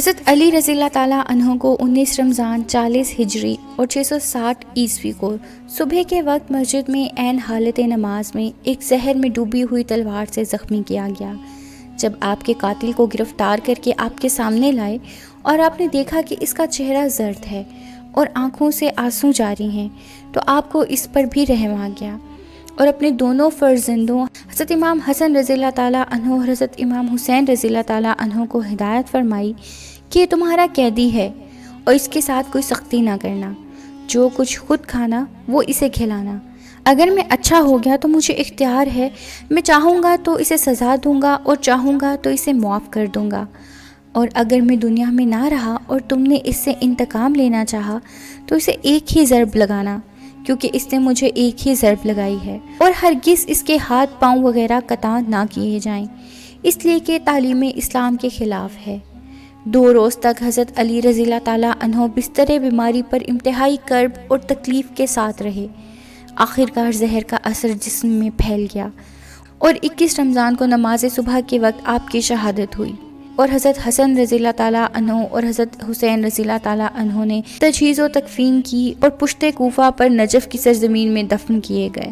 حضرت علی رضی اللہ تعالیٰ عنہ کو 19 رمضان 40 ہجری اور 660 عیسوی کو صبح کے وقت مسجد میں عین حالت نماز میں ایک زہر میں ڈوبی ہوئی تلوار سے زخمی کیا گیا۔ جب آپ کے قاتل کو گرفتار کر کے آپ کے سامنے لائے اور آپ نے دیکھا کہ اس کا چہرہ زرد ہے اور آنکھوں سے آنسو جاری ہیں، تو آپ کو اس پر بھی رحم آ گیا اور اپنے دونوں فرزندوں حضرت امام حسن رضی اللہ تعالیٰ عنہ اور حضرت امام حسین رضی اللہ تعالیٰ عنہ کو ہدایت فرمائی کہ یہ تمہارا قیدی ہے اور اس کے ساتھ کوئی سختی نہ کرنا، جو کچھ خود کھانا وہ اسے کھلانا۔ اگر میں اچھا ہو گیا تو مجھے اختیار ہے، میں چاہوں گا تو اسے سزا دوں گا اور چاہوں گا تو اسے معاف کر دوں گا، اور اگر میں دنیا میں نہ رہا اور تم نے اس سے انتقام لینا چاہا تو اسے ایک ہی ضرب لگانا، کیونکہ اس نے مجھے ایک ہی ضرب لگائی ہے، اور ہرگز اس کے ہاتھ پاؤں وغیرہ قطع نہ کیے جائیں، اس لیے کہ تعلیم اسلام کے خلاف ہے۔ 2 روز تک حضرت علی رضی اللہ تعالیٰ عنہ بستر بیماری پر انتہائی کرب اور تکلیف کے ساتھ رہے۔ آخرکار زہر کا اثر جسم میں پھیل گیا اور 21 رمضان کو نماز صبح کے وقت آپ کی شہادت ہوئی، اور حضرت حسن رضی اللہ تعالیٰ عنہ اور حضرت حسین رضی اللہ تعالیٰ عنہ نے تجہیز و تکفین کی اور پشت کوفہ پر نجف کی سرزمین میں دفن کیے گئے۔